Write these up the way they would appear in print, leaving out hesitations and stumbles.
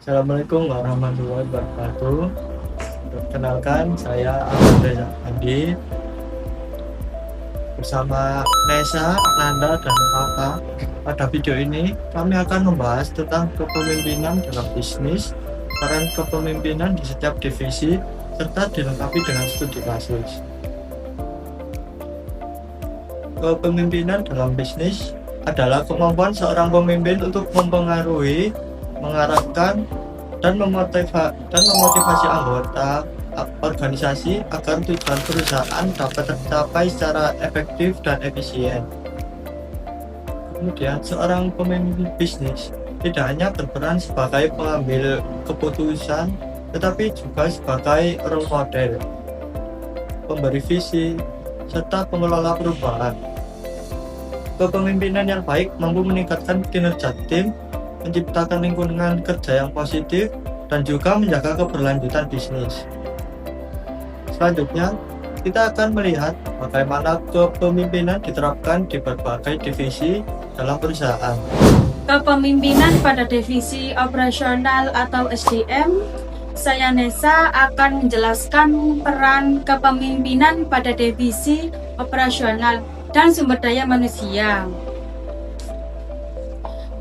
Assalamualaikum warahmatullahi wabarakatuh. Perkenalkan, saya Ahmad Reza Andi bersama Nesa, Nanda, dan Papa. Pada video ini, kami akan membahas tentang kepemimpinan dalam bisnis, peran kepemimpinan di setiap divisi, serta dilengkapi dengan studi kasus. Kepemimpinan dalam bisnis adalah kemampuan seorang pemimpin untuk mempengaruhi, mengarahkan, dan memotivasi anggota organisasi agar tujuan perusahaan dapat tercapai secara efektif dan efisien. Kemudian, seorang pemimpin bisnis tidak hanya berperan sebagai pengambil keputusan, tetapi juga sebagai role model, pemberi visi, serta pengelola perubahan. Kepemimpinan yang baik mampu meningkatkan kinerja tim, menciptakan lingkungan kerja yang positif, dan juga menjaga keberlanjutan bisnis. Selanjutnya, kita akan melihat bagaimana kepemimpinan diterapkan di berbagai divisi dalam perusahaan. Kepemimpinan pada divisi operasional atau SDM, saya Nesa akan menjelaskan peran kepemimpinan pada divisi operasional dan sumber daya manusia.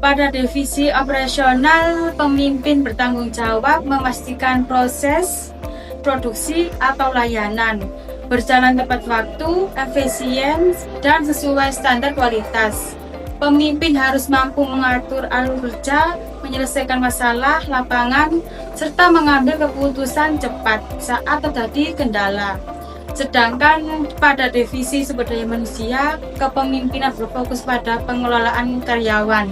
Pada divisi operasional, pemimpin bertanggung jawab memastikan proses produksi atau layanan berjalan tepat waktu, efisien, dan sesuai standar kualitas. Pemimpin harus mampu mengatur alur kerja, menyelesaikan masalah lapangan, serta mengambil keputusan cepat saat terjadi kendala. Sedangkan pada divisi sumber daya manusia, kepemimpinan berfokus pada pengelolaan karyawan.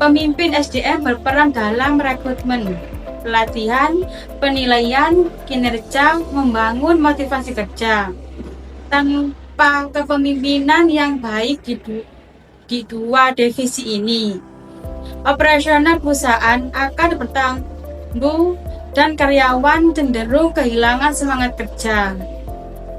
Pemimpin SDM berperan dalam rekrutmen, pelatihan, penilaian, kinerja, membangun motivasi kerja. Tanpa kepemimpinan yang baik di dua divisi ini, operasional perusahaan akan bertumbuh dan karyawan cenderung kehilangan semangat kerja.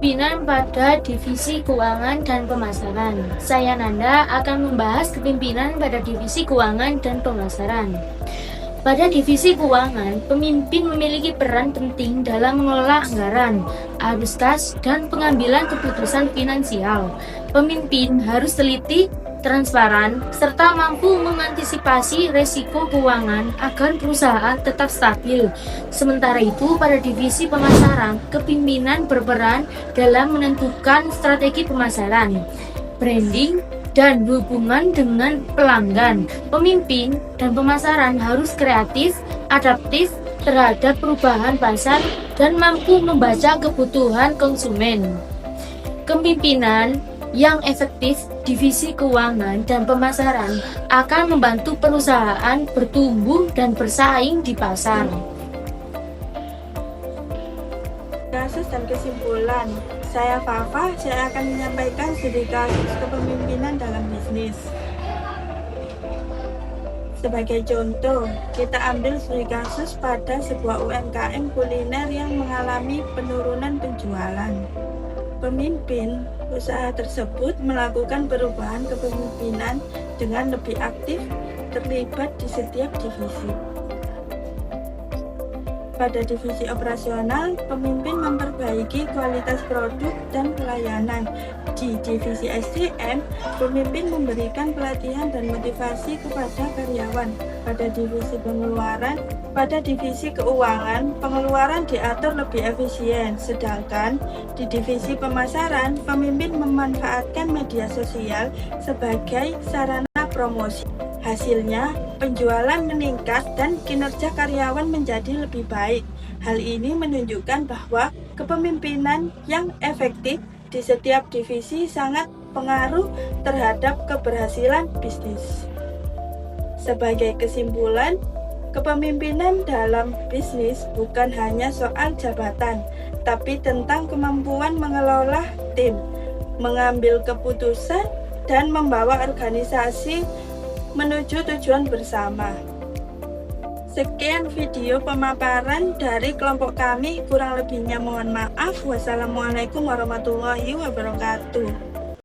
Kepemimpinan pada divisi keuangan dan pemasaran. Saya Nanda akan membahas kepemimpinan pada divisi keuangan dan pemasaran. Pada divisi keuangan, pemimpin memiliki peran penting dalam mengelola anggaran, arus kas, dan pengambilan keputusan finansial. Pemimpin harus teliti, transparan, serta mampu mengantisipasi resiko keuangan agar perusahaan tetap stabil. Sementara itu, pada divisi pemasaran, kepemimpinan berperan dalam menentukan strategi pemasaran, branding, dan hubungan dengan pelanggan. Pemimpin dan pemasaran harus kreatif, adaptif terhadap perubahan pasar, dan mampu membaca kebutuhan konsumen. Kepemimpinan yang efektif divisi keuangan dan pemasaran akan membantu perusahaan bertumbuh dan bersaing di pasar. Kasus dan kesimpulan. Saya Fafa, saya akan menyampaikan studi kasus kepemimpinan dalam bisnis. Sebagai contoh, kita ambil studi kasus pada sebuah UMKM kuliner yang mengalami penurunan penjualan. Pemimpin usaha tersebut melakukan perubahan kepemimpinan dengan lebih aktif terlibat di setiap divisi. Pada divisi operasional, pemimpin memperbaiki kualitas produk dan pelayanan. Di divisi SDM, pemimpin memberikan pelatihan dan motivasi kepada karyawan. Pada divisi keuangan, pengeluaran diatur lebih efisien. Sedangkan di divisi pemasaran, pemimpin memanfaatkan media sosial sebagai sarana promosi. Hasilnya, penjualan meningkat dan kinerja karyawan menjadi lebih baik. Hal ini menunjukkan bahwa kepemimpinan yang efektif di setiap divisi sangat pengaruh terhadap keberhasilan bisnis. Sebagai kesimpulan, kepemimpinan dalam bisnis bukan hanya soal jabatan, tapi tentang kemampuan mengelola tim, mengambil keputusan, dan membawa organisasi menuju tujuan bersama. Sekian video pemaparan dari kelompok kami, kurang lebihnya mohon maaf. Wassalamualaikum warahmatullahi wabarakatuh.